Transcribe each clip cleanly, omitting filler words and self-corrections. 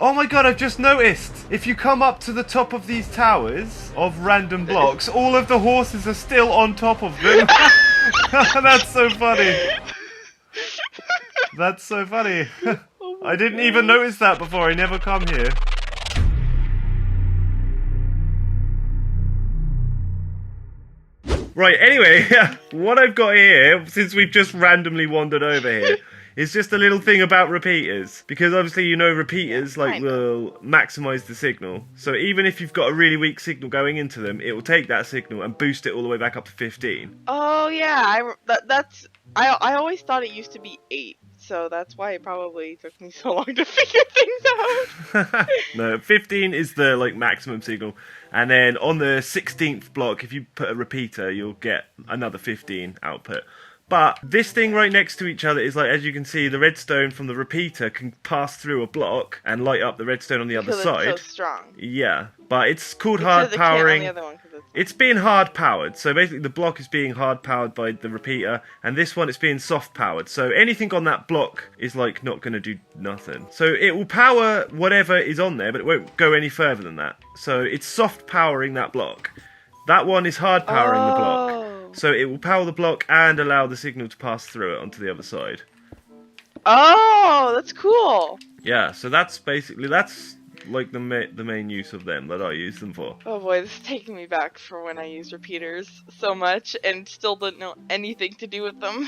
Oh my god, I've just noticed! If you come up to the top of these towers of random blocks, all of the horses are still on top of them. That's so funny. That's so funny. I didn't even notice that before. I never come here. Right, anyway, what I've got here, since we've just randomly wandered over here, is just a little thing about repeaters. Because obviously, you know, repeaters will maximize the signal. So even if you've got a really weak signal going into them, it will take that signal and boost it all the way back up to 15. Oh yeah, I always thought it used to be 8. So that's why it probably took me so long to figure things out. No, 15 is the maximum signal, and then on the 16th block, if you put a repeater, you'll get another 15 output. But this thing right next to each other is as you can see, the redstone from the repeater can pass through a block and light up the redstone on the other side. It's so strong. Yeah, but it's called hard powering. It's being hard powered, so basically the block is being hard powered by the repeater, and this one it's being soft powered. So anything on that block is not going to do nothing. So it will power whatever is on there, but it won't go any further than that. So it's soft powering that block. That one is hard powering the block. So it will power the block and allow the signal to pass through it onto the other side. Oh, that's cool. Yeah, so that's the main use of them that I use them for. Oh boy, this is taking me back for when I used repeaters so much and still didn't know anything to do with them.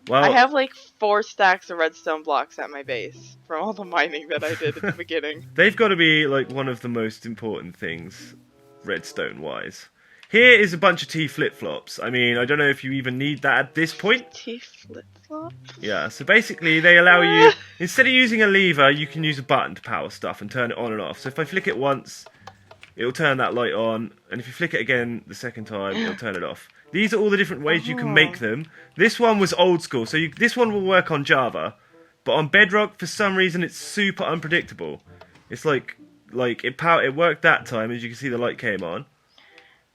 Well, I have 4 stacks of redstone blocks at my base from all the mining that I did at the beginning. They've got to be one of the most important things, redstone-wise. Here is a bunch of T flip-flops. I mean, I don't know if you even need that at this point. T flip-flops? Yeah, so basically they allow you, instead of using a lever, you can use a button to power stuff and turn it on and off. So if I flick it once, it'll turn that light on, and if you flick it again the second time, it'll turn it off. These are all the different ways you can make them. This one was old school, so this one will work on Java, but on Bedrock, for some reason, it's super unpredictable. It's it worked that time, as you can see the light came on.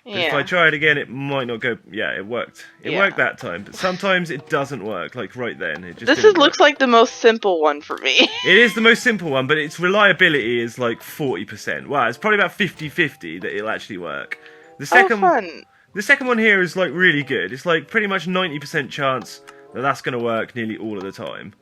Yeah. If I try it again, it might not go. Yeah, it worked. It worked that time, but sometimes it doesn't work. Right then, it just. Looks like the most simple one for me. It is the most simple one, but its reliability is 40%. Wow, it's probably about 50-50 that it'll actually work. The second one here is really good. It's pretty much 90% chance that that's going to work nearly all of the time.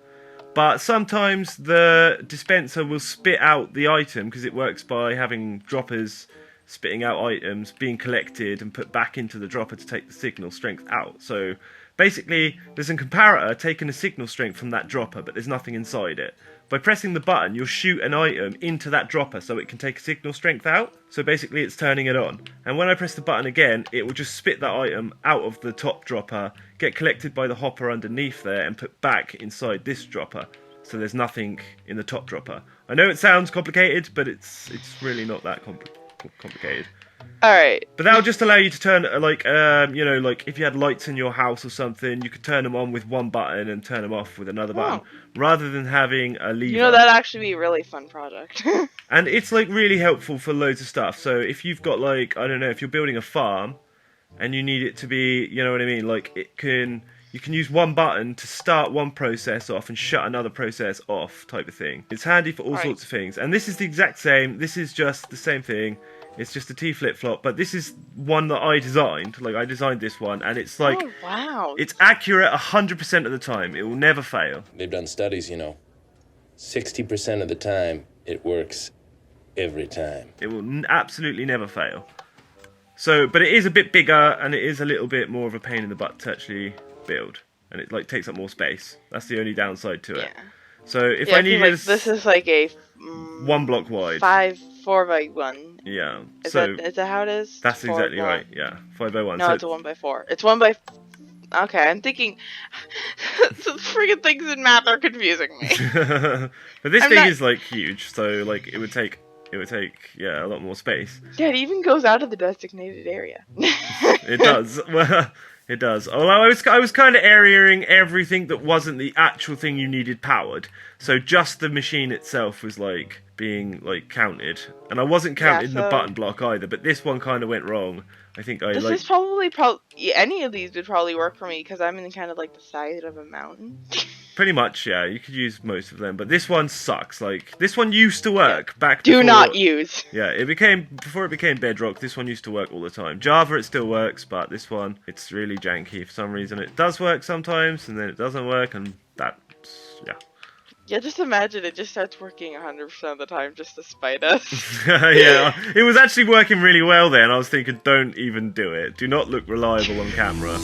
But sometimes the dispenser will spit out the item because it works by having droppers spitting out items, being collected and put back into the dropper to take the signal strength out. So basically, there's a comparator taking the signal strength from that dropper, but there's nothing inside it. By pressing the button, you'll shoot an item into that dropper so it can take a signal strength out. So basically, it's turning it on. And when I press the button again, it will just spit that item out of the top dropper, get collected by the hopper underneath there, and put back inside this dropper. So there's nothing in the top dropper. I know it sounds complicated, but it's really not that complicated. Alright. But that'll just allow you to turn, if you had lights in your house or something, you could turn them on with one button and turn them off with another button, rather than having a lever. That'd actually be a really fun project. And it's, really helpful for loads of stuff. So if you've got, I don't know, if you're building a farm, and you need it to be, you know what I mean, you can use one button to start one process off and shut another process off type of thing. It's handy for all sorts of things. And this is the exact same. This is just the same thing. It's just a T flip-flop, but this is one that I designed. I designed this one, and it's oh, wow. It's accurate 100% of the time. It will never fail. They've done studies, 60% of the time, it works every time. It will absolutely never fail. So, but it is a bit bigger, and it is a little bit more of a pain in the butt to actually build, and it takes up more space. That's the only downside to it. So if I needed this is a 1 block wide, 4x1. Yeah. Is that how it is? That's exactly right. Yeah, 5x1. No, it's a 1x4. It's 1x. Okay, I'm thinking. The friggin' things in math are confusing me. But this thing is huge, so it would take a lot more space. Yeah, it even goes out of the designated area. It does. Well, it does. Although I was kind of areaing everything that wasn't the actual thing you needed powered. So just the machine itself was being counted, and I wasn't counting the button block either. But this one kind of went wrong. I think this is probably any of these would probably work for me because I'm in kind of the side of a mountain. Pretty much, yeah. You could use most of them, but this one sucks. Like, this one used to work back before... Do not use. Yeah, before it became Bedrock, this one used to work all the time. Java, it still works, but this one, it's really janky. For some reason, it does work sometimes, and then it doesn't work, and that's, yeah. Yeah, just imagine it just starts working 100% of the time just to spite us. Yeah, it was actually working really well then. I was thinking, don't even do it. Do not look reliable on camera.